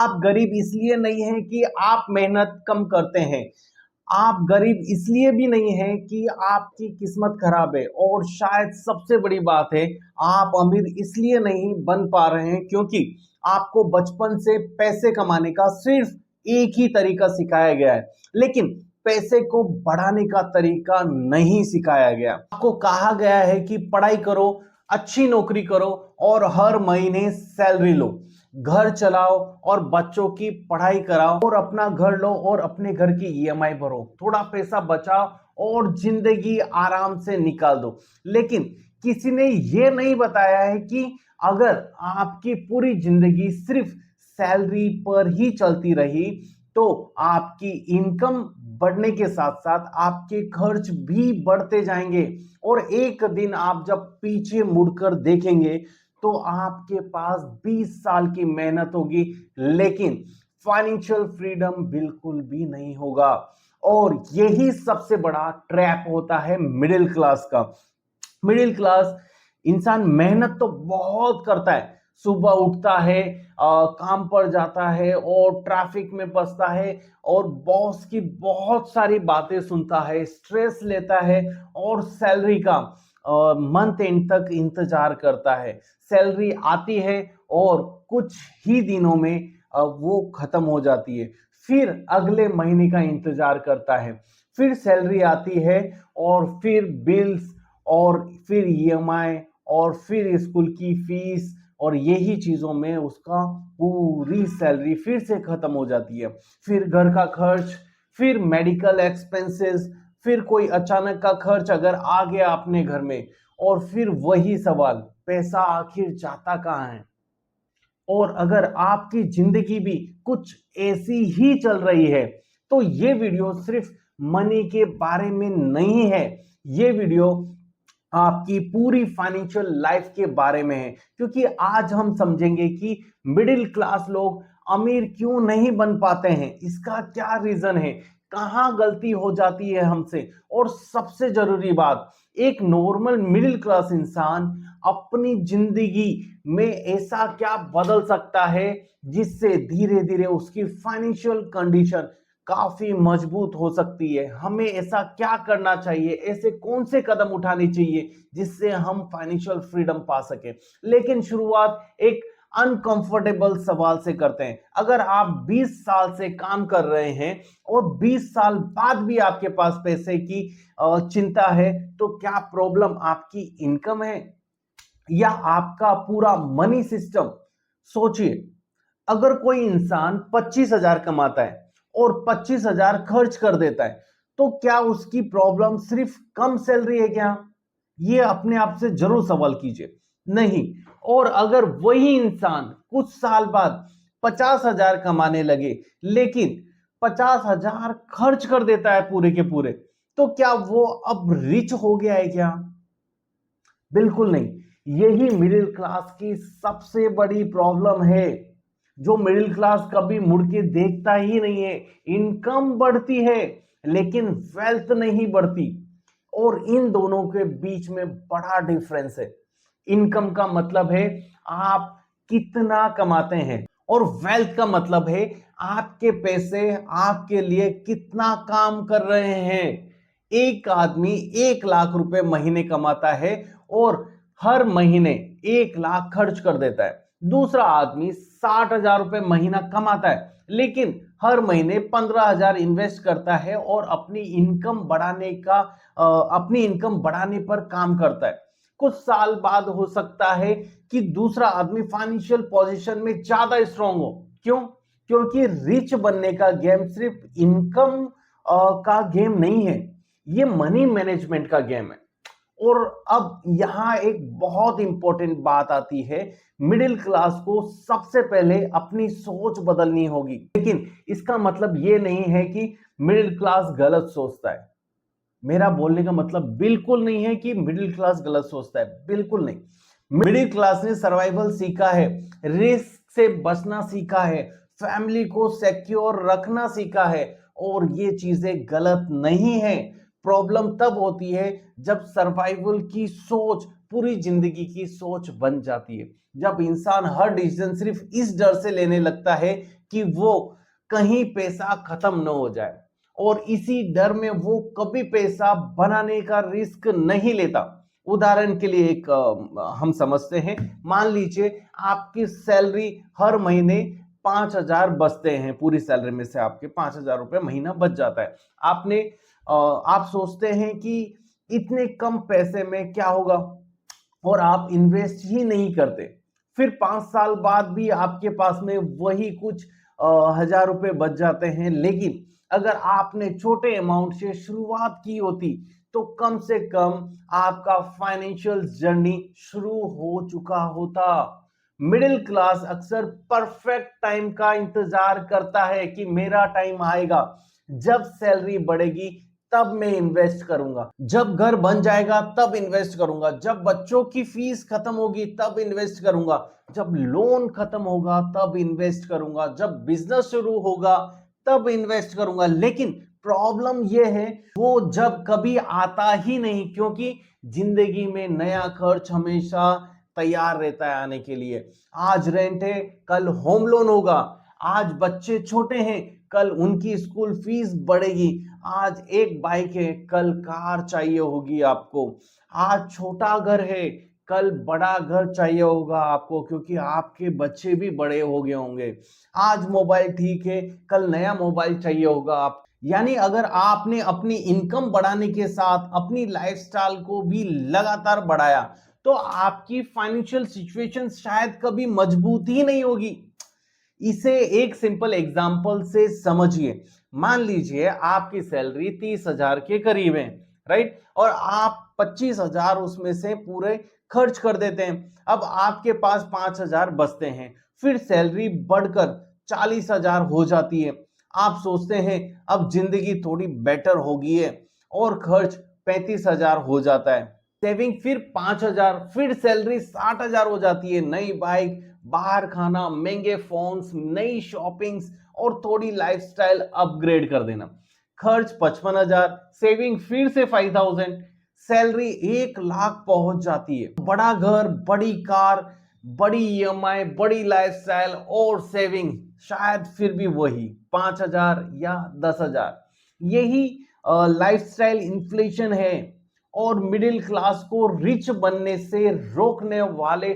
आप गरीब इसलिए नहीं हैं कि आप मेहनत कम करते हैं। आप गरीब इसलिए भी नहीं हैं कि आपकी किस्मत खराब है, और शायद सबसे बड़ी बात है, आप अमीर इसलिए नहीं बन पा रहे हैं क्योंकि आपको बचपन से पैसे कमाने का सिर्फ एक ही तरीका सिखाया गया है, लेकिन पैसे को बढ़ाने का तरीका नहीं सिखाया गया। आपको कहा गया है कि पढ़ाई करो, अच्छी नौकरी करो और हर महीने सैलरी लो, घर चलाओ और बच्चों की पढ़ाई कराओ और अपना घर लो और अपने घर की ईएमआई भरो, थोड़ा पैसा बचाओ और जिंदगी आराम से निकाल दो। लेकिन किसी ने यह नहीं बताया है कि अगर आपकी पूरी जिंदगी सिर्फ सैलरी पर ही चलती रही तो आपकी इनकम बढ़ने के साथ साथ आपके खर्च भी बढ़ते जाएंगे, और एक दिन आप जब पीछे मुड़कर देखेंगे तो आपके पास 20 साल की मेहनत होगी, लेकिन फाइनेंशियल फ्रीडम बिल्कुल भी नहीं होगा। और यही सबसे बड़ा ट्रैप होता है मिडिल क्लास का। मिडिल क्लास इंसान मेहनत तो बहुत करता है, सुबह उठता है, काम पर जाता है और ट्रैफिक में फंसता है और बॉस की बहुत सारी बातें सुनता है, स्ट्रेस लेता है और सैलरी का मंथ एंड तक इंतजार करता है। सैलरी आती है और कुछ ही दिनों में वो खत्म हो जाती है, फिर अगले महीने का इंतजार करता है, फिर सैलरी आती है और फिर बिल्स और फिर ईएमआई और फिर स्कूल की फीस, और यही चीजों में उसका पूरी सैलरी फिर से खत्म हो जाती है। फिर घर का खर्च, फिर मेडिकल एक्सपेंसेस, फिर कोई अचानक का खर्च अगर आ गया अपने घर में, और फिर वही सवाल, पैसा आखिर जाता कहाँ है। और अगर आपकी जिंदगी भी कुछ ऐसी ही चल रही है तो ये वीडियो सिर्फ मनी के बारे में नहीं है, ये वीडियो आपकी पूरी फाइनेंशियल लाइफ के बारे में है। क्योंकि आज हम समझेंगे कि मिडिल क्लास लोग अमीर क्यों नहीं बन पाते हैं, इसका क्या रीजन है, कहां गलती हो जाती है हमसे, और सबसे जरूरी बात, एक नॉर्मल मिडिल क्लास इंसान अपनी जिंदगी में ऐसा क्या बदल सकता है जिससे धीरे धीरे उसकी फाइनेंशियल कंडीशन काफी मजबूत हो सकती है। हमें ऐसा क्या करना चाहिए, ऐसे कौन से कदम उठाने चाहिए जिससे हम फाइनेंशियल फ्रीडम पा सके। लेकिन शुरुआत एक अनकंफर्टेबल सवाल से करते हैं। अगर आप 20 साल से काम कर रहे हैं और 20 साल बाद भी आपके पास पैसे की चिंता है, तो क्या प्रॉब्लम आपकी इनकम है या आपका पूरा मनी सिस्टम? सोचिए, अगर कोई इंसान 25,000 कमाता है और 25,000 खर्च कर देता है, तो क्या उसकी प्रॉब्लम सिर्फ कम सैलरी है क्या? ये अपने आप से जरूर सवाल कीजिए। नहीं। और अगर वही इंसान कुछ साल बाद 50,000 कमाने लगे लेकिन 50,000 खर्च कर देता है पूरे के पूरे, तो क्या वो अब रिच हो गया है क्या? बिल्कुल नहीं। यही मिडिल क्लास की सबसे बड़ी प्रॉब्लम है, जो मिडिल क्लास कभी मुड़ के देखता ही नहीं है। इनकम बढ़ती है लेकिन वेल्थ नहीं बढ़ती, और इन दोनों के बीच में बड़ा डिफरेंस है। इनकम का मतलब है आप कितना कमाते हैं, और वेल्थ का मतलब है आपके पैसे आपके लिए कितना काम कर रहे हैं। एक आदमी 1 लाख रुपए महीने कमाता है और हर महीने 1 लाख खर्च कर देता है। दूसरा आदमी 60,000 रुपए महीना कमाता है लेकिन हर महीने 15,000 इन्वेस्ट करता है और अपनी इनकम बढ़ाने पर काम करता है। कुछ साल बाद हो सकता है कि दूसरा आदमी फाइनेंशियल पोजीशन में ज्यादा स्ट्रांग हो। क्यों? क्योंकि रिच बनने का गेम सिर्फ इनकम का गेम नहीं है, ये मनी मैनेजमेंट का गेम है। और अब यहां एक बहुत इंपॉर्टेंट बात आती है, मिडिल क्लास को सबसे पहले अपनी सोच बदलनी होगी। लेकिन इसका मतलब यह नहीं है कि मिडिल क्लास गलत सोचता है। मेरा बोलने का मतलब बिल्कुल नहीं है कि मिडिल क्लास गलत सोचता है, बिल्कुल नहीं। मिडिल क्लास ने सर्वाइवल सीखा है, रिस्क से बचना सीखा है, फैमिली को सिक्योर रखना सीखा है, और ये चीजें गलत नहीं है। प्रॉब्लम तब होती है जब सर्वाइवल की सोच पूरी जिंदगी की सोच बन जाती है, जब इंसान हर डिसीजन सिर्फ इस डर से लेने लगता है कि वो कहीं पैसा खत्म न हो जाए, और इसी डर में वो कभी पैसा बनाने का रिस्क नहीं लेता। उदाहरण के लिए एक हम समझते हैं, मान लीजिए आपकी सैलरी हर महीने 5,000 बचते हैं, पूरी सैलरी में से आपके 5,000 रुपए महीना बच जाता है। आप सोचते हैं कि इतने कम पैसे में क्या होगा, और आप इन्वेस्ट ही नहीं करते। फिर 5 साल बाद भी आपके पास में वही कुछ 1,000 रुपए बच जाते हैं। लेकिन अगर आपने छोटे अमाउंट से शुरुआत की होती तो कम से कम आपका फाइनेंशियल जर्नी शुरू हो चुका होता। मिडिल क्लास अक्सर परफेक्ट टाइम का इंतजार करता है कि मेरा टाइम आएगा, जब सैलरी बढ़ेगी तब मैं इन्वेस्ट करूंगा, जब घर बन जाएगा तब इन्वेस्ट करूंगा, जब बच्चों की फीस खत्म होगी तब इन्वेस्ट करूंगा, जब लोन खत्म होगा तब इन्वेस्ट करूंगा, जब बिजनेस शुरू होगा तब इन्वेस्ट करूंगा। लेकिन प्रॉब्लम यह है, वो जब कभी आता ही नहीं, क्योंकि जिंदगी में नया खर्च हमेशा तैयार रहता है आने के लिए। आज रेंट है, कल होम लोन होगा। आज बच्चे छोटे हैं, कल उनकी स्कूल फीस बढ़ेगी। आज एक बाइक है, कल कार चाहिए होगी आपको। आज छोटा घर है, कल बड़ा घर चाहिए होगा आपको, क्योंकि आपके बच्चे भी बड़े हो गए होंगे। आज मोबाइल ठीक है, कल नया मोबाइल चाहिए होगा आप। यानी अगर आपने अपनी इनकम बढ़ाने के साथ अपनी लाइफस्टाइल को भी लगातार बढ़ाया तो आपकी फाइनेंशियल सिचुएशन शायद कभी मजबूत ही नहीं होगी। इसे एक सिंपल एग्जांपल से समझिए। मान लीजिए आपकी सैलरी 30,000 के करीब है, राइट, और आप 25,000 उसमें से पूरे खर्च कर देते हैं। अब आपके पास 5,000 बचते हैं, फिर सैलरी बढ़कर 40,000 हो जाती है। आप सोचते हैं अब जिंदगी थोड़ी बेटर होगी है, और खर्च 35,000 हो जाता है। सेविंग फिर 5,000, फिर सैलरी 60,000 हो जाती है। नई बाइक, बाहर खाना, महंगे फोन्स, नई शॉपिंग्स और थोड़ी लाइफस्टाइल अपग्रेड कर देना। खर्च 55,000, सेविंग फिर से 5,000, सैलरी 1,00,000 पहुंच जाती है। बड़ा घर, बड़ी कार, बड़ी ईएमआई, बड़ी लाइफस्टाइल और सेविंग शायद फिर भी वही 5,000 या 10,000। यही लाइफस्टाइल इन्फ्लेशन है, और मिडिल क्लास को रिच बनने से रोकने वाले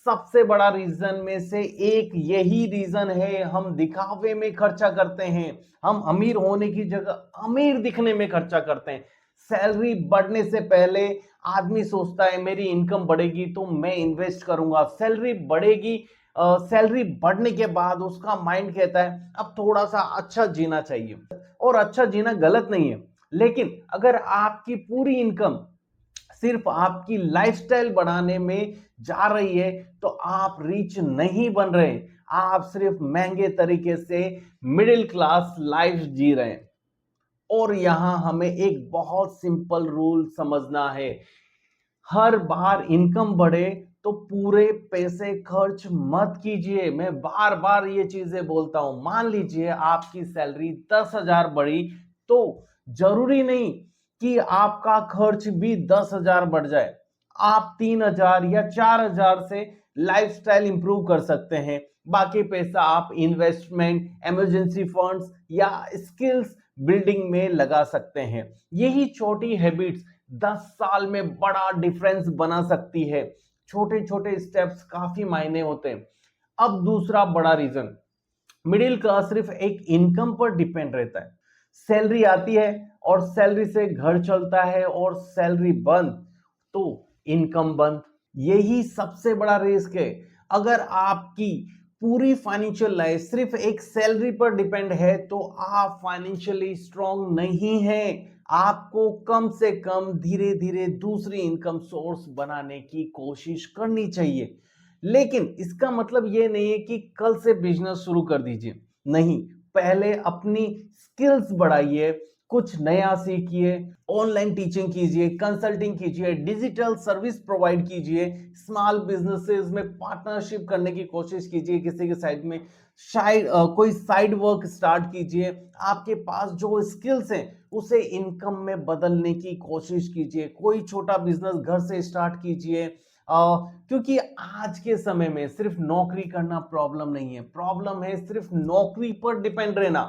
सबसे बड़ा रीजन में से एक यही रीजन है। हम दिखावे में खर्चा करते हैं, हम अमीर होने की जगह अमीर दिखने में खर्चा करते हैं। सैलरी बढ़ने से पहले आदमी सोचता है मेरी इनकम बढ़ेगी तो मैं इन्वेस्ट करूंगा। सैलरी बढ़ेगी, सैलरी बढ़ने के बाद उसका माइंड कहता है अब थोड़ा सा अच्छा जीना चाहिए। और अच्छा जीना गलत नहीं है, लेकिन अगर आपकी पूरी इनकम सिर्फ आपकी लाइफस्टाइल बढ़ाने में जा रही है तो आप रिच नहीं बन रहे, आप सिर्फ महंगे तरीके से मिडिल क्लास लाइफ जी रहे हैं। और यहां हमें एक बहुत सिंपल रूल समझना है, हर बार इनकम बढ़े तो पूरे पैसे खर्च मत कीजिए। मैं बार बार ये चीजें बोलता हूं। मान लीजिए आपकी सैलरी 10,000 बढ़ी, तो जरूरी नहीं कि आपका खर्च भी 10,000 बढ़ जाए। आप 3,000 या 4,000 से लाइफस्टाइल इंप्रूव कर सकते हैं। बाकी पैसा आप इन्वेस्टमेंट, इमरजेंसी फंड्स या स्किल्स बिल्डिंग में लगा सकते हैं। यही छोटी हैबिट्स 10 साल में बड़ा डिफरेंस बना सकती है। छोटे छोटे स्टेप्स काफी मायने होते हैं। अब दूसरा बड़ा रीजन, मिडिल क्लास सिर्फ एक इनकम पर डिपेंड रहता है। सैलरी आती है और सैलरी से घर चलता है, और सैलरी बंद तो इनकम बंद। यही सबसे बड़ा रिस्क है। अगर आपकी पूरी फाइनेंशियल लाइफ सिर्फ एक सैलरी पर डिपेंड है तो आप फाइनेंशियली स्ट्रांग नहीं है। आपको कम से कम धीरे धीरे दूसरी इनकम सोर्स बनाने की कोशिश करनी चाहिए। लेकिन इसका मतलब ये नहीं है कि कल से बिजनेस शुरू कर दीजिए, नहीं। पहले अपनी स्किल्स बढ़ाइए, कुछ नया सीखिए, ऑनलाइन टीचिंग कीजिए, कंसल्टिंग कीजिए, डिजिटल सर्विस प्रोवाइड कीजिए, स्मॉल बिजनेसेस में पार्टनरशिप करने की कोशिश कीजिए, किसी के साइड में कोई साइड वर्क स्टार्ट कीजिए। आपके पास जो स्किल्स हैं उसे इनकम में बदलने की कोशिश कीजिए। कोई छोटा बिजनेस घर से स्टार्ट कीजिए, क्योंकि आज के समय में सिर्फ नौकरी करना प्रॉब्लम नहीं है, प्रॉब्लम है सिर्फ नौकरी पर डिपेंड रहना।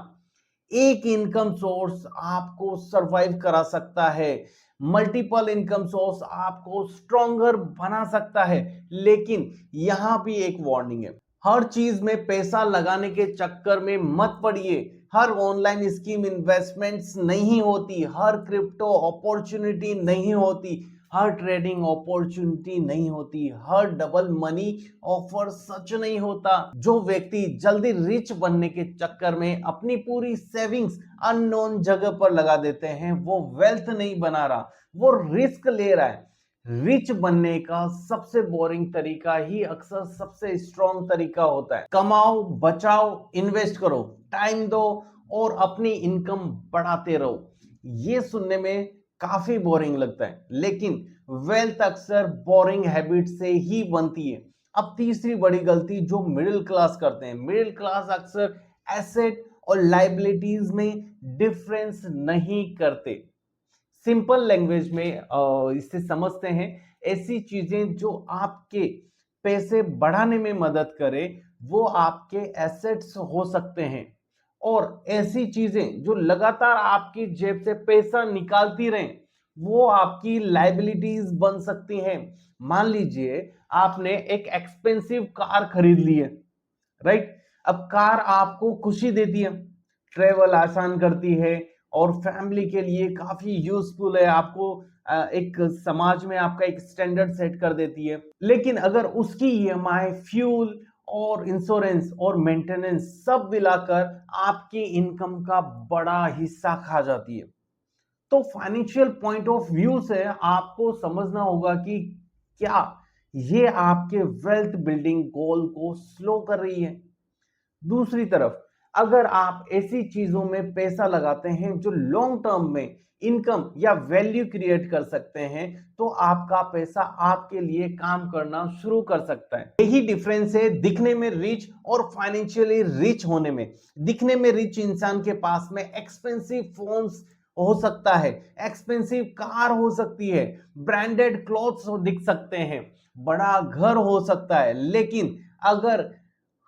एक इनकम सोर्स आपको सरवाइव करा सकता है, मल्टीपल इनकम सोर्स आपको स्ट्रॉन्गर बना सकता है, लेकिन यहां भी एक वार्निंग है, हर चीज में पैसा लगाने के चक्कर में मत पड़िए। हर ऑनलाइन स्कीम इन्वेस्टमेंट्स नहीं होती, हर क्रिप्टो अपॉर्चुनिटी नहीं होती, हर ट्रेडिंग अपॉर्चुनिटी नहीं होती, हर डबल मनी ऑफर सच नहीं होता। जो व्यक्ति जल्दी रिच बनने के चक्कर में अपनी पूरी सेविंग्स अननोन जगह पर लगा देते हैं, वो वेल्थ नहीं बना रहा, वो रिस्क ले रहा है। रिच बनने का सबसे बोरिंग तरीका ही अक्सर सबसे स्ट्रॉन्ग तरीका होता है। कमाओ, बचाओ, इन्वेस्ट करो, टाइम दो और अपनी इनकम बढ़ाते रहो। ये सुनने में काफी बोरिंग लगता है, लेकिन वेल्थ अक्सर बोरिंग हैबिट से ही बनती है। अब तीसरी बड़ी गलती जो मिडिल क्लास करते हैं, मिडिल क्लास अक्सर एसेट और लाइबिलिटीज में डिफरेंस नहीं करते। सिंपल लैंग्वेज में इसे समझते हैं, ऐसी चीजें जो आपके पैसे बढ़ाने में मदद करे वो आपके एसेट्स हो सकते हैं, और ऐसी चीजें जो लगातार आपकी जेब से पैसा निकालती रहें वो आपकी लाइबिलिटीज बन सकती हैं। मान लीजिए आपने एक एक्सपेंसिव कार खरीद ली है, राइट। अब कार आपको खुशी देती है, ट्रेवल आसान करती है और फैमिली के लिए काफी यूजफुल है, आपको एक समाज में आपका एक स्टैंडर्ड सेट कर देती है। लेकिन अगर उसकी ईएमआई, फ्यूल और इंश्योरेंस और मेंटेनेंस सब मिलाकर आपकी इनकम का बड़ा हिस्सा खा जाती है, तो फाइनेंशियल पॉइंट ऑफ व्यू से आपको समझना होगा कि क्या ये आपके वेल्थ बिल्डिंग गोल को स्लो कर रही है। दूसरी तरफ अगर आप ऐसी चीजों में पैसा लगाते हैं जो लॉन्ग टर्म में इनकम या वैल्यू क्रिएट कर सकते हैं, तो आपका पैसा आपके लिए काम करना शुरू कर सकता है। यही डिफरेंस है दिखने में रिच और फाइनेंशियली रिच होने में। दिखने में रिच इंसान के पास में एक्सपेंसिव फोन्स हो सकता है, एक्सपेंसिव कार हो सकती है, ब्रांडेड क्लॉथ्स दिख सकते हैं, बड़ा घर हो सकता है, लेकिन अगर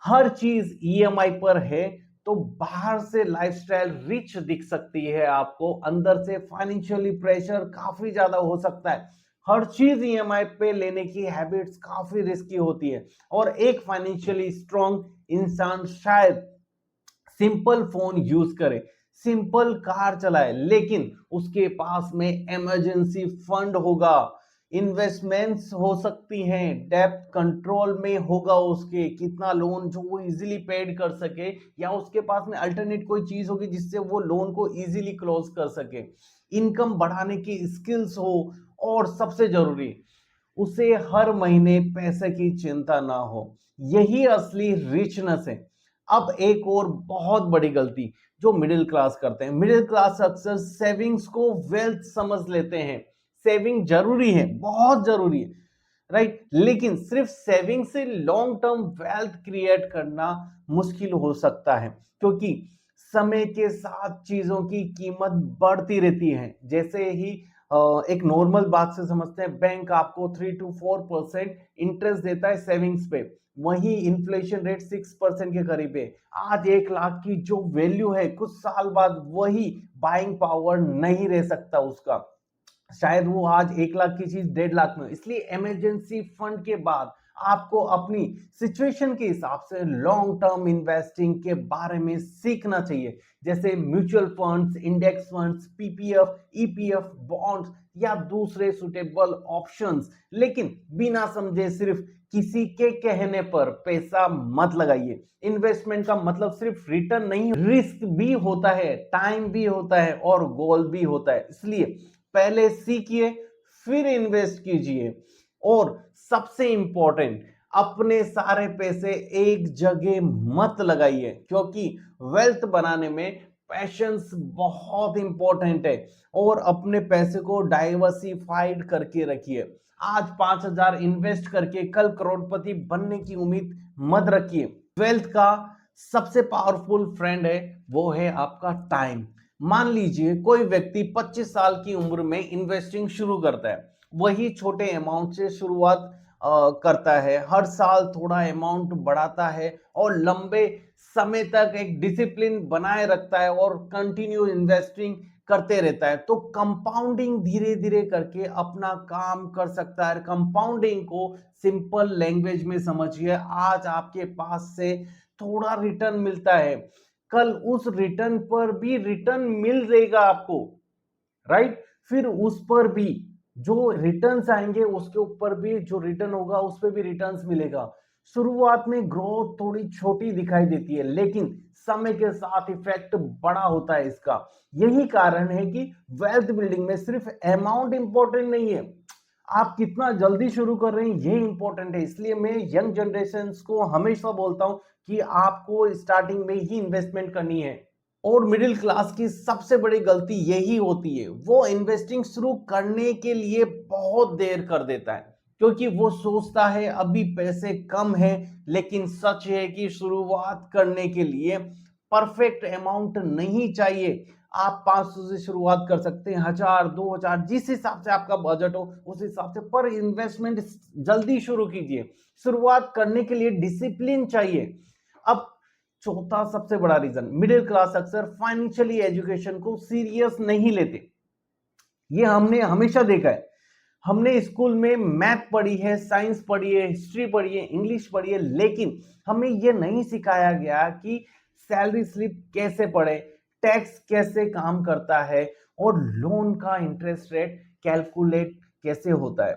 हर चीज ईएमआई पर है तो बाहर से लाइफस्टाइल रिच दिख सकती है आपको, अंदर से फाइनेंशियली प्रेशर काफी ज्यादा हो सकता है। हर चीज ईएमआई पे लेने की हैबिट्स काफी रिस्की होती है, और एक फाइनेंशियली स्ट्रांग इंसान शायद सिंपल फोन यूज करे, सिंपल कार चलाए, लेकिन उसके पास में इमरजेंसी फंड होगा, इन्वेस्टमेंट्स हो सकती हैं, डेब्ट कंट्रोल में होगा, उसके कितना लोन जो वो इजीली पेड कर सके, या उसके पास में अल्टरनेट कोई चीज होगी जिससे वो लोन को इजीली क्लोज कर सके, इनकम बढ़ाने की स्किल्स हो, और सबसे जरूरी उसे हर महीने पैसे की चिंता ना हो। यही असली रिचनेस है। अब एक और बहुत बड़ी गलती जो मिडिल क्लास करते हैं, मिडिल क्लास अक्सर सेविंग्स को वेल्थ समझ लेते हैं। सेविंग जरूरी है, बहुत जरूरी है, राइट, लेकिन सिर्फ सेविंग से लॉन्ग टर्म वेल्थ क्रिएट करना मुश्किल हो सकता है, क्योंकि समय के साथ चीजों की कीमत बढ़ती रहती है। जैसे ही एक नॉर्मल बात से समझते हैं, बैंक आपको 3 to 4% इंटरेस्ट देता है सेविंग्स पे, वही इन्फ्लेशन रेट 6% के करीब है। आज 1 लाख की जो वैल्यू है कुछ साल बाद वही बाइंग पावर नहीं रह सकता उसका, शायद वो आज 1 लाख की चीज 1.5 लाख में। इसलिए इमरजेंसी फंड के बाद आपको अपनी सिचुएशन के हिसाब से लॉन्ग टर्म इन्वेस्टिंग के बारे में सीखना चाहिए, जैसे mutual funds, index funds, PPF, EPF, bonds या दूसरे सुटेबल ऑप्शंस। लेकिन बिना समझे सिर्फ किसी के कहने पर पैसा मत लगाइए। इन्वेस्टमेंट का मतलब सिर्फ रिटर्न नहीं, रिस्क भी होता है, टाइम भी होता है और गोल भी होता है। इसलिए पहले सीखिए, फिर इन्वेस्ट कीजिए, और सबसे इंपॉर्टेंट, अपने सारे पैसे एक जगह मत लगाइए, क्योंकि वेल्थ बनाने में पैशंस बहुत इंपॉर्टेंट है। और अपने पैसे को डाइवर्सिफाइड करके रखिए। आज 5,000 इन्वेस्ट करके कल करोड़पति बनने की उम्मीद मत रखिए। वेल्थ का सबसे पावरफुल फ्रेंड है, वो है आपका टाइम। मान लीजिए कोई व्यक्ति 25 साल की उम्र में इन्वेस्टिंग शुरू करता है, वही छोटे अमाउंट से शुरुआत करता है, हर साल थोड़ा अमाउंट बढ़ाता है और लंबे समय तक एक डिसिप्लिन बनाए रखता है और कंटिन्यू इन्वेस्टिंग करते रहता है, तो कंपाउंडिंग धीरे धीरे करके अपना काम कर सकता है। कंपाउंडिंग को सिंपल लैंग्वेज में समझिए, आज आपके पास से थोड़ा रिटर्न मिलता है, कल उस रिटर्न पर भी रिटर्न मिल जाएगा आपको, राइट? फिर उस पर भी जो रिटर्न्स आएंगे उसके ऊपर भी जो रिटर्न होगा उस पर भी रिटर्न्स मिलेगा। शुरुआत में ग्रोथ थोड़ी छोटी दिखाई देती है, लेकिन समय के साथ इफेक्ट बड़ा होता है इसका। यही कारण है कि वेल्थ बिल्डिंग में सिर्फ अमाउंट इंपॉर्टेंट नहीं है, आप कितना जल्दी शुरू कर रहे हैं ये इंपॉर्टेंट है। इसलिए मैं यंग जनरेशन को हमेशा बोलता हूं कि आपको स्टार्टिंग में ही इन्वेस्टमेंट करनी है। और मिडिल क्लास की सबसे बड़ी गलती यही होती है, वो इन्वेस्टिंग शुरू करने के लिए बहुत देर कर देता है, क्योंकि वो सोचता है अभी पैसे कम है। लेकिन सच है कि शुरुआत करने के लिए परफेक्ट अमाउंट नहीं चाहिए। आप 500 से शुरुआत कर सकते हैं, 1000, 2000, जिस हिसाब से आपका बजट हो उस हिसाब से, पर इन्वेस्टमेंट जल्दी शुरू कीजिए। शुरुआत करने के लिए डिसिप्लिन चाहिए। अब चौथा सबसे बड़ा रीजन, मिडिल क्लास अक्सर फाइनेंशियली एजुकेशन को सीरियस नहीं लेते। ये हमने हमेशा देखा है। हमने स्कूल में मैथ पढ़ी है, साइंस पढ़ी है, हिस्ट्री पढ़ी है, इंग्लिश पढ़ी है, लेकिन हमें यह नहीं सिखाया गया कि सैलरी स्लिप कैसे पढ़े, टैक्स कैसे काम करता है और लोन का इंटरेस्ट रेट कैलकुलेट कैसे होता है,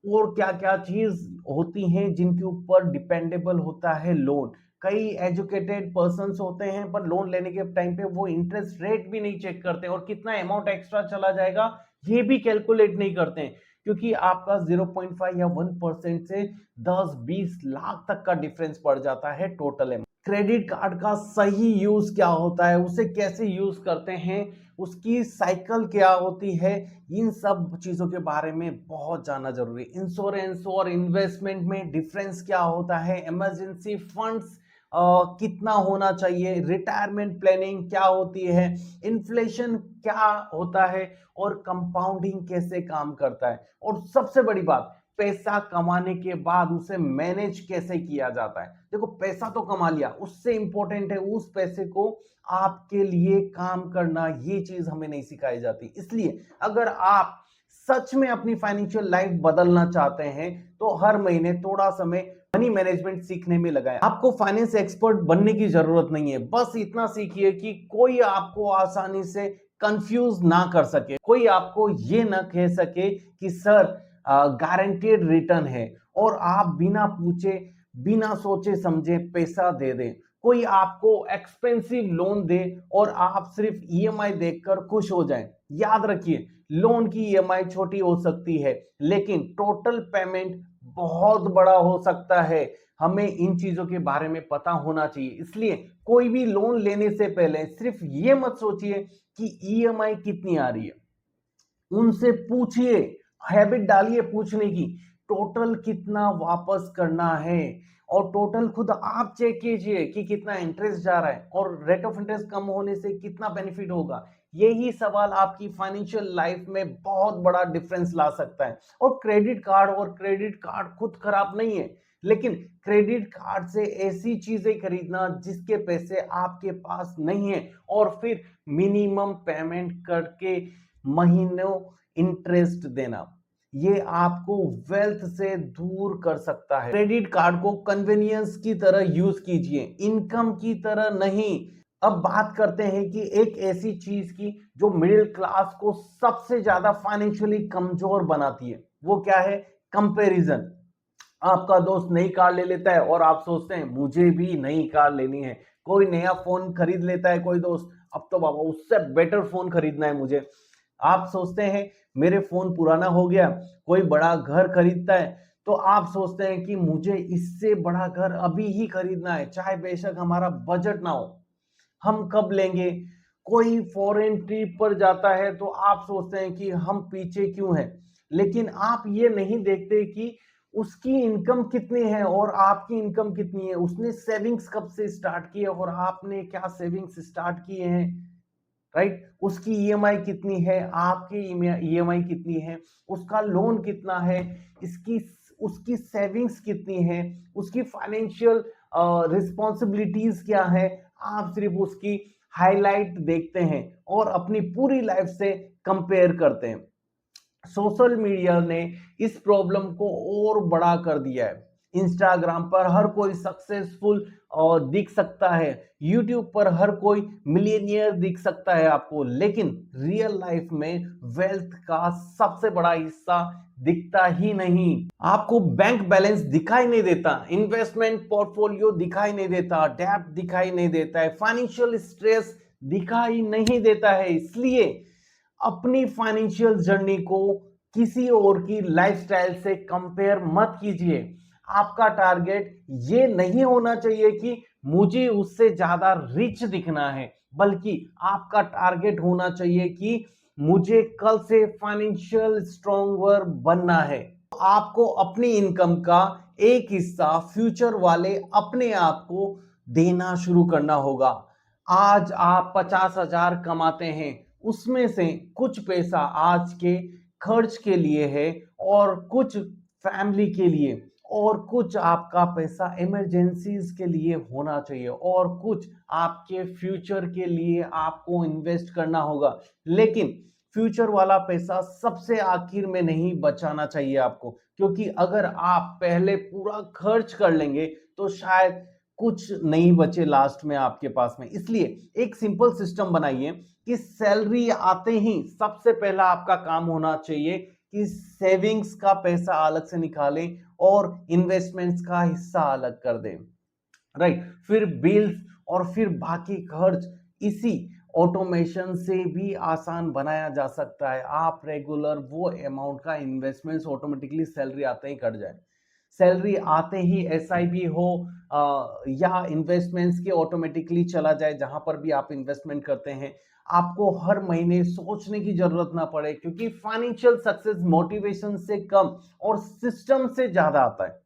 और क्या क्या चीज होती हैं जिनके ऊपर डिपेंडेबल होता है लोन। कई एजुकेटेड पर्संस होते हैं पर लोन लेने के टाइम पे वो इंटरेस्ट रेट भी नहीं चेक करते और कितना अमाउंट एक्स्ट्रा चला जाएगा ये भी कैलकुलेट नहीं करते हैं, क्योंकि आपका 0.5 या 1% से 10-20 लाख तक का डिफरेंस पड़ जाता है टोटल अमाउंट। क्रेडिट कार्ड का सही यूज क्या होता है, उसे कैसे यूज करते हैं, उसकी साइकिल क्या होती है, इन सब चीजों के बारे में बहुत जानना जरूरी है। इंश्योरेंस और इन्वेस्टमेंट में डिफरेंस क्या होता है, इमरजेंसी फंड्स कितना होना चाहिए, रिटायरमेंट प्लानिंग क्या होती है, इन्फ्लेशन क्या होता है और कंपाउंडिंग कैसे काम करता है, और सबसे बड़ी बात, पैसा कमाने के बाद उसे मैनेज कैसे किया जाता है। देखो, पैसा तो कमा लिया, उससे इंपॉर्टेंट है उस पैसे को आपके लिए काम करना। ये चीज हमें नहीं सिखाई जाती। इसलिए अगर आप सच में अपनी फाइनेंशियल लाइफ बदलना चाहते हैं तो हर महीने थोड़ा समय मनी मैनेजमेंट सीखने में लगाएं। आपको फाइनेंस एक्सपर्ट बनने की जरूरत नहीं है, बस इतना सीखिए कि कोई आपको आसानी से कंफ्यूज ना कर सके, कोई आपको ये ना कह सके कि सर गारंटेड रिटर्न है और आप बिना पूछे बिना सोचे समझे पैसा दे दें, कोई आपको एक्सपेंसिव लोन दे और आप सिर्फ ईएमआई देखकर खुश हो जाएं। याद रखिए, लोन की ईएमआई छोटी हो सकती है लेकिन टोटल पेमेंट बहुत बड़ा हो सकता है। हमें इन चीजों के बारे में पता होना चाहिए। इसलिए कोई भी लोन लेने से पहले सिर्फ ये मत सोचिए कि ईएमआई कितनी आ रही है, उनसे पूछिए, हैबिट डालिए पूछने की, टोटल कितना वापस करना है, और टोटल खुद आप चेक कीजिए कि कितना इंटरेस्ट जा रहा है और रेट ऑफ इंटरेस्ट कम होने से कितना बेनिफिट होगा। यही सवाल आपकी फाइनेंशियल लाइफ में बहुत बड़ा डिफरेंस ला सकता है। और क्रेडिट कार्ड खुद खराब नहीं है, लेकिन क्रेडिट कार्ड से ऐसी चीजें खरीदना जिसके पैसे आपके पास नहीं है और फिर मिनिमम पेमेंट करके महीनों इंटरेस्ट देना, ये आपको वेल्थ से दूर कर सकता है। क्रेडिट कार्ड को कन्वीनियंस की तरह यूज कीजिए, इनकम की तरह नहीं। अब बात करते हैं कि एक ऐसी चीज की जो मिडिल क्लास को सबसे ज्यादा फाइनेंशियली कमजोर बनाती है, वो क्या है? कंपैरिजन। आपका दोस्त नई कार ले लेता है और आप सोचते हैं मुझे भी नई कार लेनी है। कोई नया फोन खरीद लेता है कोई दोस्त, अब तो बाबा उससे बेटर फोन खरीदना है मुझे। आप सोचते हैं मेरे फोन पुराना हो गया। कोई बड़ा घर खरीदता है तो आप सोचते हैं कि मुझे इससे बड़ा घर अभी ही खरीदना है, चाहे बेशक हमारा बजट ना हो, हम कब लेंगे। कोई फॉरेन ट्रिप पर जाता है तो आप सोचते हैं कि हम पीछे क्यों हैं, लेकिन आप ये नहीं देखते कि उसकी इनकम कितनी है और आपकी इनकम कितनी है, उसने सेविंग्स कब से स्टार्ट की है और आपने क्या सेविंग्स स्टार्ट किए हैं, राइट? उसकी ईएमआई कितनी है, आपकी ईएमआई कितनी है, उसका लोन कितना है, इसकी उसकी सेविंग्स कितनी है, उसकी फाइनेंशियल रिस्पॉन्सिबिलिटीज क्या है, आप सिर्फ उसकी हाईलाइट देखते हैं और अपनी पूरी लाइफ से कंपेयर करते हैं। सोशल मीडिया ने इस प्रॉब्लम को और बड़ा कर दिया है। इंस्टाग्राम पर हर कोई सक्सेसफुल दिख सकता है, यूट्यूब पर हर कोई मिलियनियर दिख सकता है आपको, लेकिन रियल लाइफ में वेल्थ का सबसे बड़ा हिस्सा दिखता ही नहीं। आपको बैंक बैलेंस दिखाई नहीं देता, इन्वेस्टमेंट पोर्टफोलियो दिखाई नहीं देता, डेब्ट दिखाई नहीं देता है, फाइनेंशियल स्ट्रेस दिखाई नहीं देता है। इसलिए अपनी फाइनेंशियल जर्नी को किसी और की लाइफस्टाइल से कंपेयर मत कीजिए। आपका टारगेट ये नहीं होना चाहिए कि मुझे उससे ज्यादा रिच दिखना है, बल्कि आपका टारगेट होना चाहिए कि मुझे कल से फाइनेंशियल स्ट्रॉन्गर बनना है। आपको अपनी इनकम का एक हिस्सा फ्यूचर वाले अपने आप को देना शुरू करना होगा। आज आप 50,000 कमाते हैं, उसमें से कुछ पैसा आज के खर्च के लिए है और कुछ फैमिली के लिए, और कुछ आपका पैसा इमरजेंसीज के लिए होना चाहिए, और कुछ आपके फ्यूचर के लिए आपको इन्वेस्ट करना होगा। लेकिन फ्यूचर वाला पैसा सबसे आखिर में नहीं बचाना चाहिए आपको, क्योंकि अगर आप पहले पूरा खर्च कर लेंगे तो शायद कुछ नहीं बचे लास्ट में आपके पास में। इसलिए एक सिंपल सिस्टम बनाइए कि सैलरी आते ही सबसे पहला आपका काम होना चाहिए कि सेविंग्स का पैसा अलग से निकालें और इन्वेस्टमेंट्स का हिस्सा अलग कर दें, राइट। फिर बिल्स और फिर बाकी खर्च इसी ऑटोमेशन से भी आसान बनाया जा सकता है। आप रेगुलर वो अमाउंट का इन्वेस्टमेंट्स ऑटोमेटिकली सैलरी आते ही कट जाए। सैलरी आते ही एसआईपी हो या इन्वेस्टमेंट्स के ऑटोमेटिकली चला जाए, जहां पर भी आप इन्वेस्टमेंट करते हैं आपको हर महीने सोचने की जरूरत ना पड़े, क्योंकि फाइनेंशियल सक्सेस मोटिवेशन से कम और सिस्टम से ज्यादा आता है।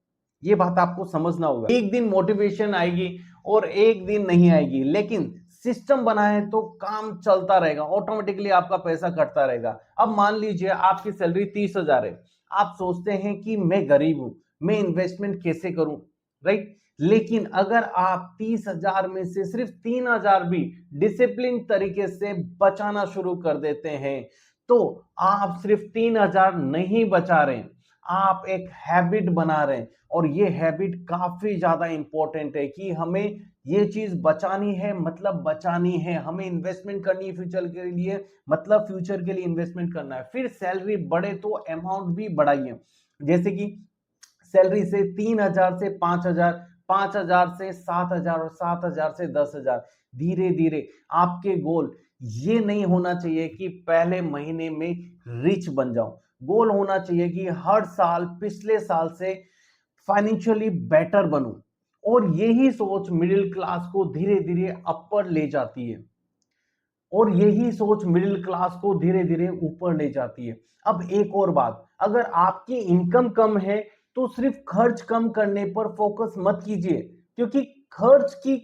ये बात आपको समझना होगा। एक दिन मोटिवेशन आएगी और एक दिन नहीं आएगी, लेकिन सिस्टम बनाए तो काम चलता रहेगा, ऑटोमेटिकली आपका पैसा कटता रहेगा। अब मान लीजिए आपकी सैलरी 30,000 है, आप सोचते हैं कि मैं गरीब हूं, मैं इन्वेस्टमेंट कैसे करूं, राइट। लेकिन अगर आप 30,000 में से सिर्फ 3,000 भी डिसिप्लिन तरीके से बचाना शुरू कर देते हैं, तो आप सिर्फ 3,000 नहीं बचा रहे, आप एक हैबिट बना रहे हैं। और ये हैबिट काफी ज्यादा इंपॉर्टेंट है कि हमें ये चीज बचानी है, मतलब बचानी है, हमें इन्वेस्टमेंट करनी है फ्यूचर के लिए, मतलब फ्यूचर के लिए इन्वेस्टमेंट करना है। फिर सैलरी बढ़े तो अमाउंट भी बढ़ाइए, जैसे कि सैलरी से 3,000 से 5,000, 5,000 से 7,000 और 7,000 से 10,000, धीरे धीरे आपके गोल ये नहीं होना चाहिए कि पहले महीने में रिच बन जाऊं। गोल होना चाहिए कि हर साल पिछले साल से फाइनेंशियली बेटर बनूं। और यही सोच मिडिल क्लास को धीरे धीरे अपर ले जाती है, और यही सोच मिडिल क्लास को धीरे धीरे ऊपर ले जाती है। अब एक और बात, अगर आपकी इनकम कम है तो सिर्फ खर्च कम करने पर फोकस मत कीजिए, क्योंकि खर्च की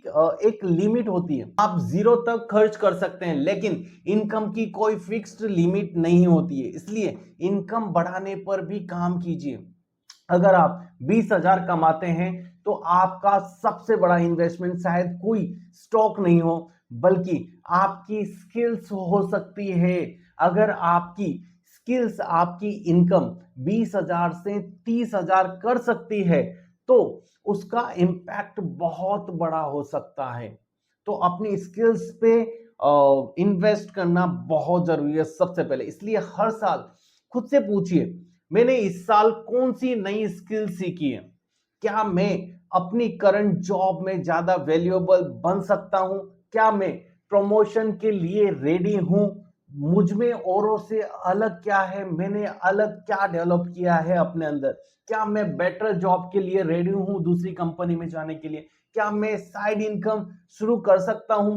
एक लिमिट होती है। आप 0 तक खर्च कर सकते हैं, लेकिन इनकम की कोई फिक्स्ड लिमिट नहीं होती है। इसलिए इनकम बढ़ाने पर भी काम कीजिए। अगर आप 20,000 कमाते हैं तो आपका सबसे बड़ा इन्वेस्टमेंट शायद कोई स्टॉक नहीं हो, बल्कि आपकी स्किल्स हो सकती है। अगर आपकी स्किल्स आपकी इनकम 20,000 से 30,000 कर सकती है तो उसका इम्पैक्ट बहुत बड़ा हो सकता है। तो अपनी स्किल्स पे इन्वेस्ट करना बहुत जरूरी है सबसे पहले। इसलिए हर साल खुद से पूछिए, मैंने इस साल कौन सी नई स्किल सीखी है, क्या मैं अपनी करंट जॉब में ज्यादा वैल्यूएबल बन सकता हूं, क्या मैं प्रमोशन के लिए रेडी हूं, मुझ में औरों से अलग क्या है, मैंने अलग क्या डेवलप किया है अपने अंदर, क्या मैं बेटर जॉब के लिए रेडी हूं दूसरी कंपनी में जाने के लिए, क्या मैं साइड इनकम शुरू कर सकता हूं,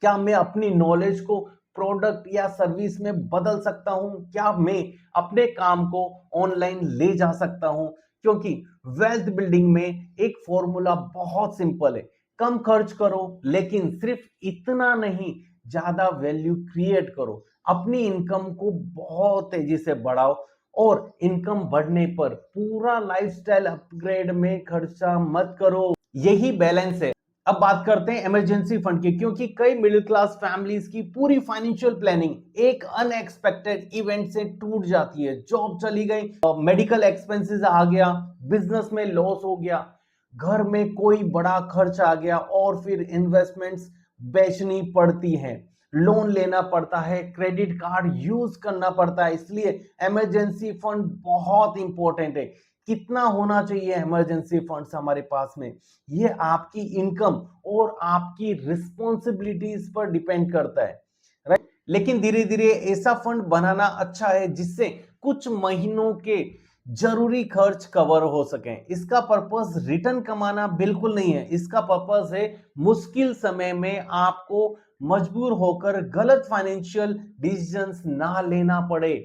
क्या मैं अपनी नॉलेज को प्रोडक्ट या सर्विस में बदल सकता हूं, क्या मैं अपने काम को ऑनलाइन ले जा सकता हूं। क्योंकि वेल्थ बिल्डिंग में एक फॉर्मूला बहुत सिंपल है, कम खर्च करो, लेकिन सिर्फ इतना नहीं, ज्यादा वैल्यू क्रिएट करो। अपनी इनकम को बहुत तेजी से बढ़ाओ और इनकम बढ़ने पर पूरा लाइफस्टाइल अपग्रेड में खर्चा मत करो। यही बैलेंस है। अब बात करते हैं इमरजेंसी फंड की, क्योंकि कई मिडिल क्लास फैमिलीज की पूरी फाइनेंशियल प्लानिंग एक अनएक्सपेक्टेड इवेंट से टूट जाती है। जॉब चली गई, मेडिकल एक्सपेंसेस आ गया, बिजनेस में लॉस हो गया, घर में कोई बड़ा खर्च आ गया और फिर इन्वेस्टमेंट्स बेचनी पड़ती हैं, लोन लेना पड़ता है, क्रेडिट कार्ड यूज करना पड़ता है। इसलिए इमरजेंसी फंड बहुत इंपॉर्टेंट है। कितना होना चाहिए इमरजेंसी फंड्स हमारे पास में, ये आपकी इनकम और आपकी रिस्पॉन्सिबिलिटीज पर डिपेंड करता है, राइट। लेकिन धीरे धीरे ऐसा फंड बनाना अच्छा है जिससे कुछ महीनों के जरूरी खर्च कवर हो सके। इसका पर्पस रिटर्न कमाना बिल्कुल नहीं है, इसका पर्पस है मुश्किल समय में आपको मजबूर होकर गलत फाइनेंशियल डिसीजंस ना लेना पड़े।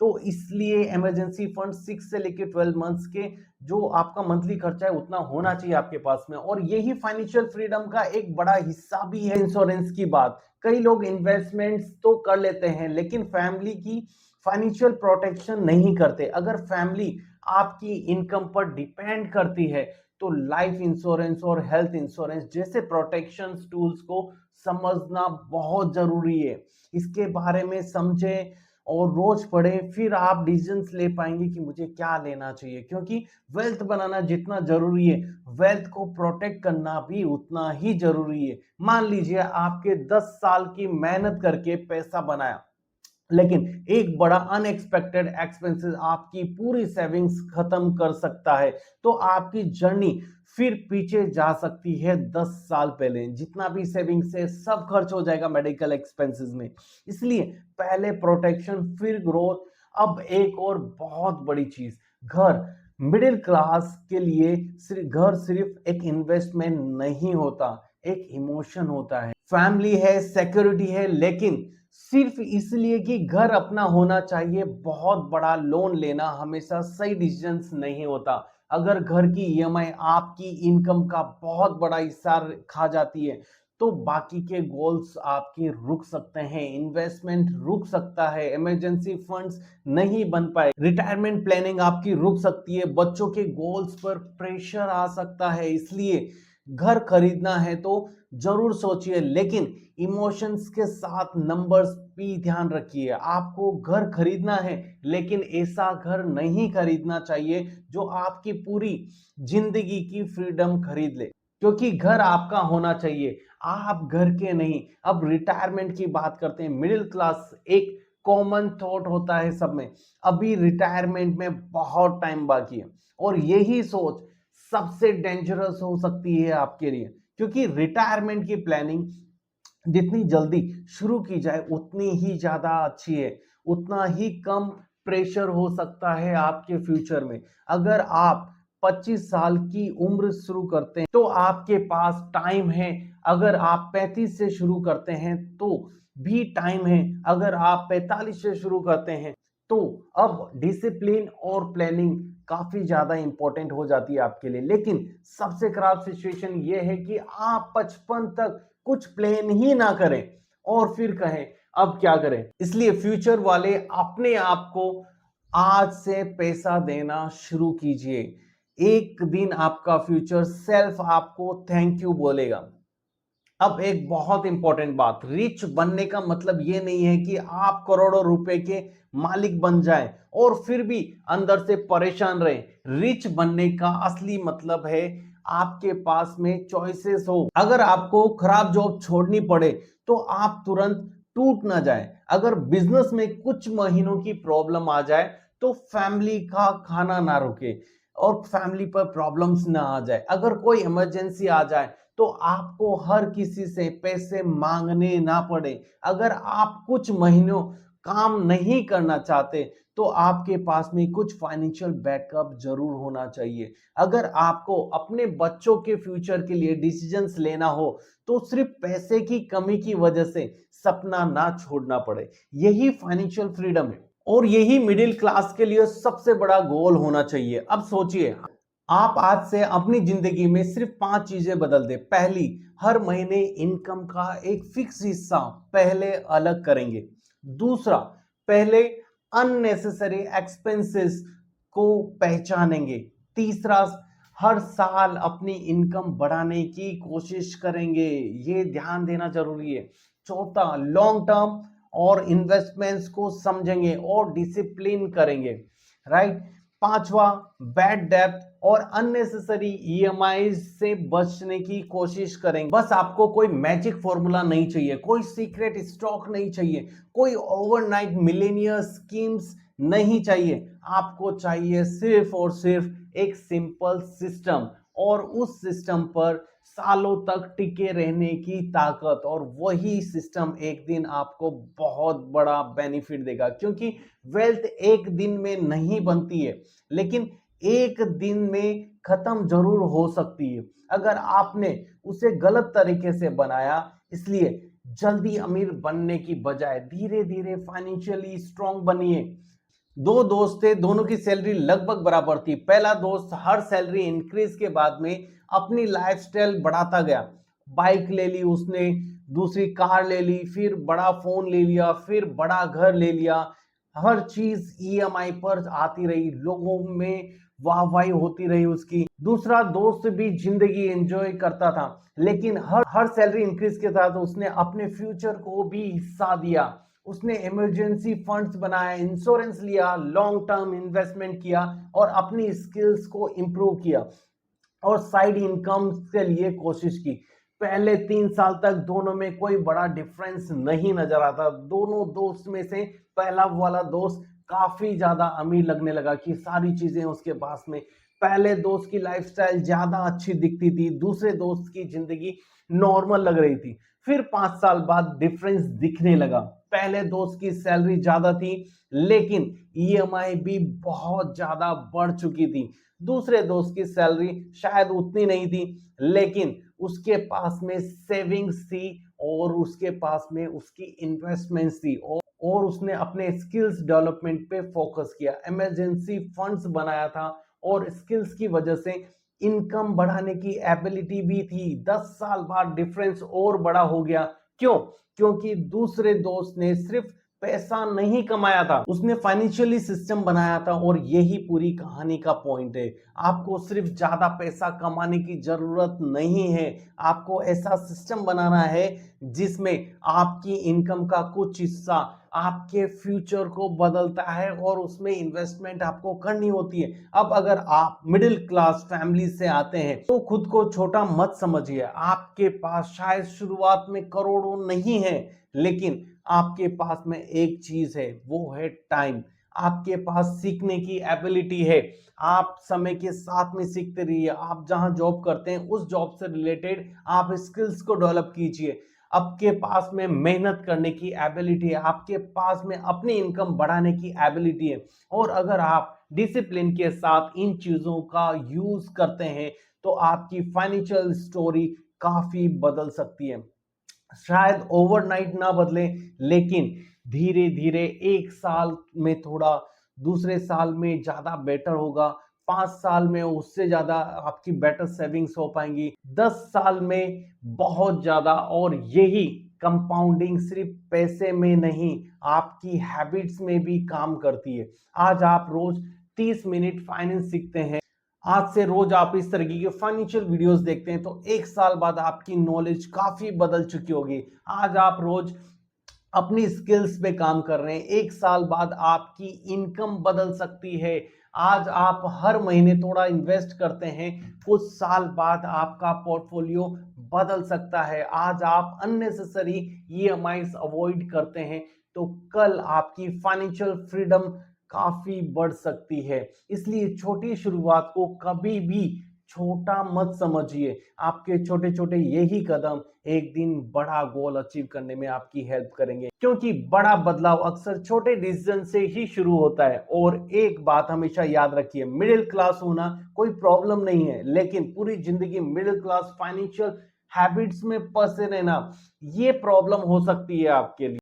तो इसलिए इमरजेंसी फंड 6 से लेकर 12 मंथ्स के जो आपका मंथली खर्चा है उतना होना चाहिए आपके पास में, और यही फाइनेंशियल फ्रीडम का एक बड़ा हिस्सा भी है। इंश्योरेंस की बात, कई लोग इन्वेस्टमेंट्स तो कर लेते हैं लेकिन फैमिली की फाइनेंशियल प्रोटेक्शन नहीं करते। अगर फैमिली आपकी इनकम पर डिपेंड करती है तो लाइफ इंश्योरेंस और हेल्थ इंश्योरेंस जैसे प्रोटेक्शन टूल्स को समझना बहुत जरूरी है। इसके बारे में समझें और रोज पढ़े, फिर आप डिसीजंस ले पाएंगे कि मुझे क्या लेना चाहिए। क्योंकि वेल्थ बनाना जितना जरूरी है, वेल्थ को प्रोटेक्ट करना भी उतना ही जरूरी है। मान लीजिए आपके 10 साल की मेहनत करके पैसा बनाया, लेकिन एक बड़ा अनएक्सपेक्टेड एक्सपेंसेस आपकी पूरी सेविंग्स खत्म कर सकता है, तो आपकी जर्नी फिर पीछे जा सकती है 10 साल पहले। जितना भी सेविंग्स है सब खर्च हो जाएगा मेडिकल एक्सपेंसेस में। इसलिए पहले प्रोटेक्शन फिर ग्रोथ। अब एक और बहुत बड़ी चीज, घर। मिडिल क्लास के लिए घर सिर्फ एक इन्वेस्टमेंट नहीं होता, एक इमोशन होता है। फैमिली है, सिक्योरिटी है, लेकिन सिर्फ इसलिए कि घर अपना होना चाहिए बहुत बड़ा लोन लेना हमेशा सही डिसीजन नहीं होता। अगर घर की ईएमआई आपकी इनकम का बहुत बड़ा हिस्सा खा जाती है तो बाकी के गोल्स आपके रुक सकते हैं, इन्वेस्टमेंट रुक सकता है, इमरजेंसी फंड्स नहीं बन पाए, रिटायरमेंट प्लानिंग आपकी रुक सकती है, बच्चों के गोल्स पर प्रेशर आ सकता है। इसलिए घर खरीदना है तो जरूर सोचिए, लेकिन इमोशंस के साथ नंबर्स भी ध्यान रखिए। आपको घर खरीदना है लेकिन ऐसा घर नहीं खरीदना चाहिए जो आपकी पूरी जिंदगी की फ्रीडम खरीद ले, क्योंकि घर आपका होना चाहिए, आप घर के नहीं। अब रिटायरमेंट की बात करते हैं। मिडिल क्लास एक कॉमन थॉट होता है सब में, अभी रिटायरमेंट में बहुत टाइम बाकी है, और यही सोच सबसे डेंजरस हो सकती है आपके लिए। क्योंकि रिटायरमेंट की प्लानिंग जितनी जल्दी शुरू की जाए उतनी ही ज्यादा अच्छी है, उतना ही कम प्रेशर हो सकता है आपके फ्यूचर में। अगर आप 25 साल की उम्र शुरू करते हैं तो आपके पास टाइम है, अगर आप 35 से शुरू करते हैं तो भी टाइम है, अगर आप 45 से शुरू करते हैं तो अब डिसिप्लिन और प्लानिंग काफी ज्यादा इंपॉर्टेंट हो जाती है आपके लिए। लेकिन सबसे खराब सिचुएशन ये है कि आप 55 तक कुछ प्लान ही ना करें और फिर कहें अब क्या करें। इसलिए फ्यूचर वाले अपने आप को आज से पैसा देना शुरू कीजिए। एक दिन आपका फ्यूचर सेल्फ आपको थैंक यू बोलेगा। अब एक बहुत इंपॉर्टेंट बात, रिच बनने का मतलब ये नहीं है कि आप करोड़ों रुपए के मालिक बन जाएं और फिर भी अंदर से परेशान रहें। रिच बनने का असली मतलब है आपके पास में चॉइसेस हो। अगर आपको खराब जॉब छोड़नी पड़े तो आप तुरंत टूट ना जाए। अगर बिजनेस में कुछ महीनों की प्रॉब्लम आ जाए तो फैमिली का खाना ना रुके और फैमिली पर प्रॉब्लम्स ना आ जाए। अगर कोई इमरजेंसी आ जाए तो आपको हर किसी से पैसे मांगने ना पड़े। अगर आप कुछ महीनों काम नहीं करना चाहते तो आपके पास में कुछ फाइनेंशियल बैकअप जरूर होना चाहिए। अगर आपको अपने बच्चों के फ्यूचर के लिए डिसीजंस लेना हो तो सिर्फ पैसे की कमी की वजह से सपना ना छोड़ना पड़े। यही फाइनेंशियल फ्रीडम है और यही मिडिल क्लास के लिए सबसे बड़ा गोल होना चाहिए। अब सोचिए, आप आज से अपनी जिंदगी में सिर्फ 5 चीजें बदल दे। पहली, हर महीने इनकम का एक फिक्स हिस्सा पहले अलग करेंगे। दूसरा, पहले अननेसेसरी एक्सपेंसेस को पहचानेंगे। तीसरा, हर साल अपनी इनकम बढ़ाने की कोशिश करेंगे, ये ध्यान देना जरूरी है। चौथा, लॉन्ग टर्म और इन्वेस्टमेंट्स को समझेंगे और डिसिप्लिन करेंगे, राइट। पांचवा, बैड डेब्ट और अननेसेसरी ईएमआई से बचने की कोशिश करेंगे। बस आपको कोई मैजिक फॉर्मूला नहीं चाहिए, कोई सीक्रेट स्टॉक नहीं चाहिए, कोई ओवरनाइट मिलेनियर स्कीम्स नहीं चाहिए। आपको चाहिए सिर्फ और सिर्फ एक सिंपल सिस्टम, और उस सिस्टम पर सालों तक टिके रहने की ताकत, और वही सिस्टम एक दिन आपको बहुत बड़ा बेनिफिट देगा। क्योंकि वेल्थ एक दिन में नहीं बनती है, लेकिन एक दिन में खत्म जरूर हो सकती है अगर आपने उसे गलत तरीके से बनाया। इसलिए जल्दी अमीर बनने की बजाय धीरे धीरे फाइनेंशियली स्ट्रांग बनिए। दो दोस्त थे, दोनों की सैलरी लगभग बराबर थी। पहला दोस्त हर सैलरी इंक्रीज के बाद में अपनी लाइफस्टाइल बढ़ाता गया। बाइक ले ली उसने, दूसरी कार ले ली, फिर बड़ा फोन ले लिया, फिर बड़ा घर ले लिया। हर चीज ईएमआई पर आती रही, लोगों में वाहवाही होती रही उसकी। दूसरा दोस्त भी जिंदगी एंजॉय करता था, लेकिन हर सैलरी इंक्रीज के साथ उसने अपने फ्यूचर को भी हिस्सा दिया। उसने इमरजेंसी फंड्स बनाया, इंश्योरेंस लिया, लॉन्ग टर्म इन्वेस्टमेंट किया और अपनी स्किल्स को इंप्रूव किया और साइड इनकम के लिए कोशिश की। पहले 3 साल तक दोनों में कोई बड़ा डिफरेंस नहीं नजर आता। दोनों दोस्त में से पहला वाला दोस्त काफी ज्यादा अमीर लगने लगा कि सारी चीजें उसके पास में। पहले दोस्त की लाइफस्टाइल ज्यादा अच्छी दिखती थी, दूसरे दोस्त की जिंदगी नॉर्मल लग रही थी। फिर 5 साल बाद डिफरेंस दिखने लगा। पहले दोस्त की सैलरी ज्यादा थी, लेकिन ईएमआई भी बहुत ज्यादा बढ़ चुकी थी। दूसरे दोस्त की सैलरी शायद उतनी नहीं थी, लेकिन उसके पास में सेविंग्स थी और उसके पास में उसकी इन्वेस्टमेंट्स थी, और उसने अपने स्किल्स डेवलपमेंट पे फोकस किया, इमरजेंसी फंड्स बनाया था, और स्किल्स की वजह से इनकम बढ़ाने की एबिलिटी भी थी। 10 साल बाद डिफरेंस और बड़ा हो गया। क्यों? क्योंकि दूसरे दोस्त ने सिर्फ पैसा नहीं कमाया था, उसने फाइनेंशियली सिस्टम बनाया था। और यही पूरी कहानी का पॉइंट है। आपको सिर्फ ज्यादा पैसा कमाने की जरूरत नहीं है, आपको ऐसा सिस्टम बनाना है जिसमें आपकी इनकम का कुछ हिस्सा आपके फ्यूचर को बदलता है, और उसमें इन्वेस्टमेंट आपको करनी होती है। अब अगर आप मिडिल क्लास फैमिली से आते हैं तो खुद को छोटा मत समझिए। आपके पास शायद शुरुआत में करोड़ों नहीं है, लेकिन आपके पास में एक चीज है, वो है टाइम। आपके पास सीखने की एबिलिटी है। आप समय के साथ में सीखते रहिए। आप जहां जॉब करते हैं उस जॉब से रिलेटेड आप स्किल्स को डेवलप कीजिए। आपके पास में मेहनत करने की एबिलिटी है, आपके पास में अपनी इनकम बढ़ाने की एबिलिटी है। और अगर आप डिसिप्लिन के साथ इन चीजों का यूज करते हैं तो आपकी फाइनेंशियल स्टोरी काफी बदल सकती है। शायद ओवरनाइट ना बदले, लेकिन धीरे धीरे एक साल में थोड़ा, दूसरे साल में ज्यादा बेटर होगा, 5 साल में उससे ज्यादा आपकी बेटर सेविंग्स हो पाएंगी, 10 साल में बहुत ज्यादा। और यही कंपाउंडिंग सिर्फ पैसे में नहीं, आपकी हैबिट्स में भी काम करती है। आज आप रोज 30 मिनट फाइनेंस सीखते हैं, आज से रोज आप इस तरीके के फाइनेंशियल वीडियोस देखते हैं, तो एक साल बाद आपकी नॉलेज काफी बदल चुकी होगी। आज आप रोज अपनी स्किल्स पे काम कर रहे हैं, एक साल बाद आपकी इनकम बदल सकती है। आज आप हर महीने थोड़ा इन्वेस्ट करते हैं, कुछ साल बाद आपका पोर्टफोलियो बदल सकता है। आज आप अननेसेसरी ईएमआईज अवॉइड करते हैं, तो कल आपकी फाइनेंशियल फ्रीडम काफी बढ़ सकती है। इसलिए छोटी शुरुआत को कभी भी छोटा मत समझिए। आपके छोटे छोटे यही कदम एक दिन बड़ा गोल अचीव करने में आपकी हेल्प करेंगे, क्योंकि बड़ा बदलाव अक्सर छोटे डिसीजन से ही शुरू होता है। और एक बात हमेशा याद रखिए, मिडिल क्लास होना कोई प्रॉब्लम नहीं है, लेकिन पूरी जिंदगी मिडिल क्लास फाइनेंशियल हैबिट्स में फंसे रहना, ये प्रॉब्लम हो सकती है आपके लिए।